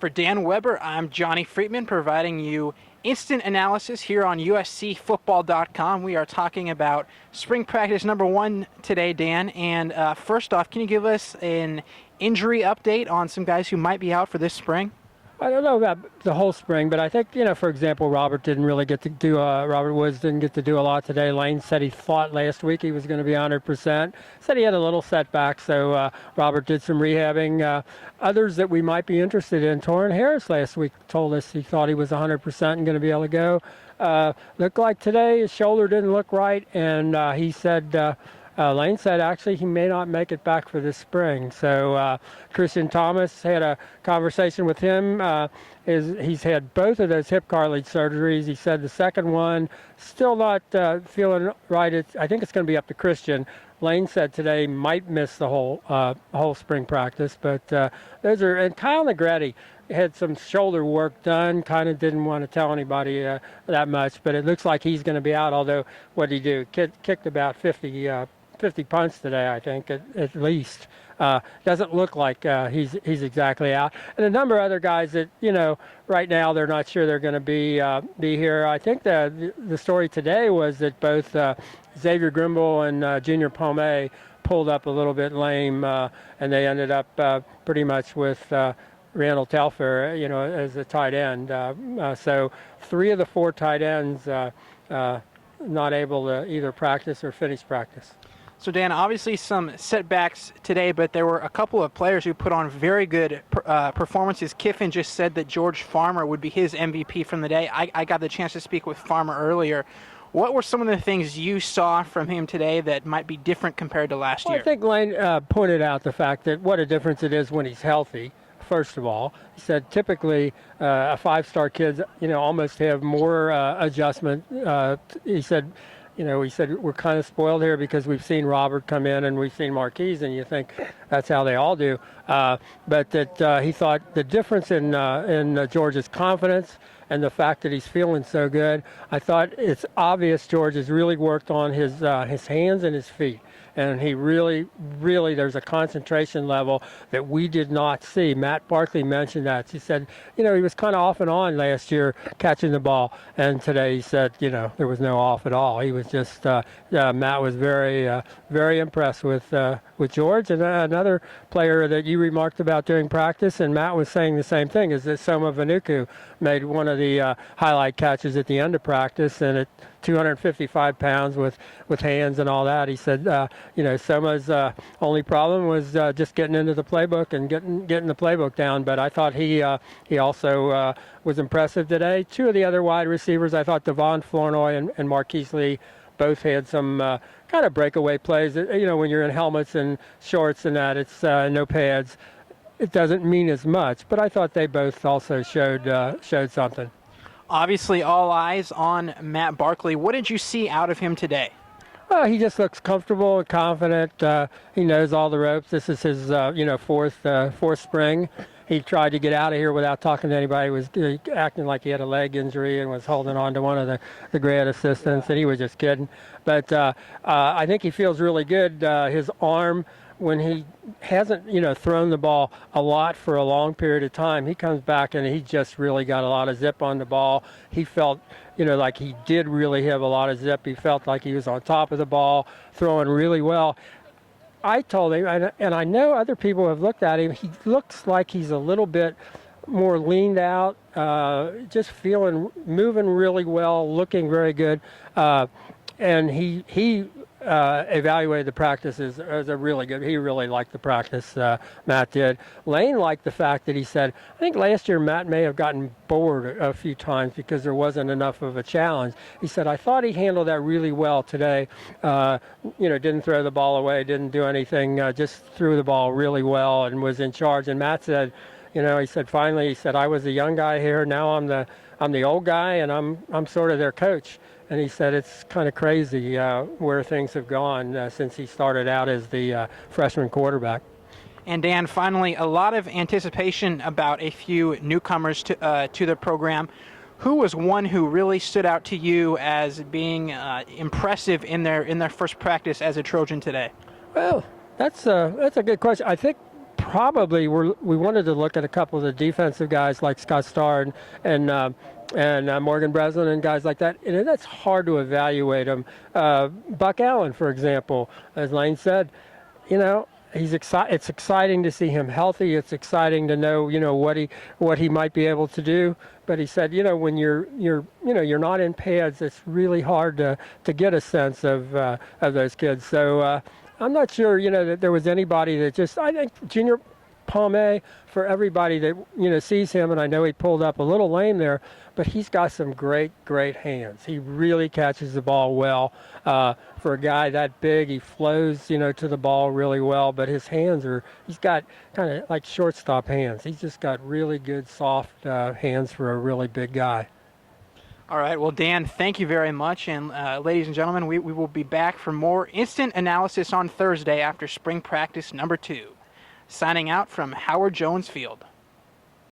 For Dan Weber, I'm Johnie Freatman, providing you instant analysis here on USCFootball.com. We are talking about spring practice number 1 today, Dan. And first off, can you give us an injury update on some guys who might be out for this spring? I don't know about the whole spring, but I think, for example, Robert Woods didn't get to do a lot today. Lane said he thought last week he was going to be 100%. Said he had a little setback, so Robert did some rehabbing. Others that we might be interested in, Torrin Harris last week told us he thought he was 100% and going to be able to go. Looked like today his shoulder didn't look right, and he said... Lane said actually he may not make it back for this spring. So Christian Thomas had a conversation with him. He's had both of those hip cartilage surgeries. He said the second one still not feeling right. I think it's going to be up to Christian. Lane said today might miss the whole spring practice. But those are, and Kyle Negretti had some shoulder work done, kind of didn't want to tell anybody that much, but it looks like he's going to be out, although what did he do? Kicked about 50 punts today, I think, at least. Doesn't look like he's exactly out. And a number of other guys that, right now they're not sure they're going to be here. I think the story today was that both Xavier Grimble and Junior Pomey pulled up a little bit lame, and they ended up pretty much with Randall Telfair, as a tight end. So 3 of the 4 tight ends not able to either practice or finish practice. So, Dan, obviously some setbacks today, but there were a couple of players who put on very good performances. Kiffin just said that George Farmer would be his MVP from the day. I got the chance to speak with Farmer earlier. What were some of the things you saw from him today that might be different compared to last year? I think Lane pointed out the fact that what a difference it is when he's healthy. First of all, he said typically a 5-star kids, almost have more adjustment. He said we're kind of spoiled here because we've seen Robert come in and we've seen Marquise, and you think that's how they all do. But that he thought the difference in George's confidence and the fact that he's feeling so good, I thought it's obvious George has really worked on his hands and his feet. And he really, there's a concentration level that we did not see. Matt Barkley mentioned that. He said, he was kind of off and on last year catching the ball. And today he said, there was no off at all. He was just, Matt was very, very impressed with George. And another player that you remarked about during practice, and Matt was saying the same thing, is that Soma Vanuku made one of the highlight catches at the end of practice, and at 255 pounds with hands and all that. He said, Soma's only problem was just getting into the playbook and getting the playbook down. But I thought he also was impressive today. 2 of the other wide receivers, I thought Devon Flournoy and Marquise Lee both had some kind of breakaway plays. When you're in helmets and shorts and that, it's no pads. It doesn't mean as much, but I thought they both also showed something. Obviously, all eyes on Matt Barkley. What did you see out of him today? He just looks comfortable and confident. He knows all the ropes. This is his, fourth spring. He tried to get out of here without talking to anybody. He was acting like he had a leg injury and was holding on to one of the grad assistants, and he was just kidding. But I think he feels really good. His arm, when he hasn't, thrown the ball a lot for a long period of time, he comes back and he just really got a lot of zip on the ball. He felt, like he did really have a lot of zip. He felt like he was on top of the ball, throwing really well. I told him, and I know other people have looked at him, he looks like he's a little bit more leaned out, just moving really well, looking very good. And he evaluated the practices as a really good. He really liked the practice, Matt did. Lane liked the fact that he said, I think last year Matt may have gotten bored a few times because there wasn't enough of a challenge. He said, I thought he handled that really well today. Didn't throw the ball away, didn't do anything, just threw the ball really well and was in charge. And Matt said, he said, finally, he said, I was the young guy here. Now I'm the old guy, and I'm sort of their coach. And he said it's kind of crazy where things have gone since he started out as the freshman quarterback. And Dan, finally, a lot of anticipation about a few newcomers to the program. Who was one who really stood out to you as being impressive in their first practice as a Trojan today? Well, that's a good question. I think probably we wanted to look at a couple of the defensive guys like Scott Starr and Morgan Breslin and guys like that. And that's hard to evaluate them. Buck Allen, for example, as Lane said, it's exciting to see him healthy. It's exciting to know, what he might be able to do. But he said, when you're not in pads, it's really hard to get a sense of those kids. So I'm not sure, that there was anybody that I think Junior Palme, for everybody that sees him, and I know he pulled up a little lame there, but he's got some great hands. He really catches the ball well. For a guy that big, he flows, to the ball really well, but his hands he's got kind of like shortstop hands. He's just got really good, soft hands for a really big guy. All right. Well, Dan, thank you very much. And ladies and gentlemen, we will be back for more instant analysis on Thursday after spring practice number 2. Signing out from Howard Jones Field.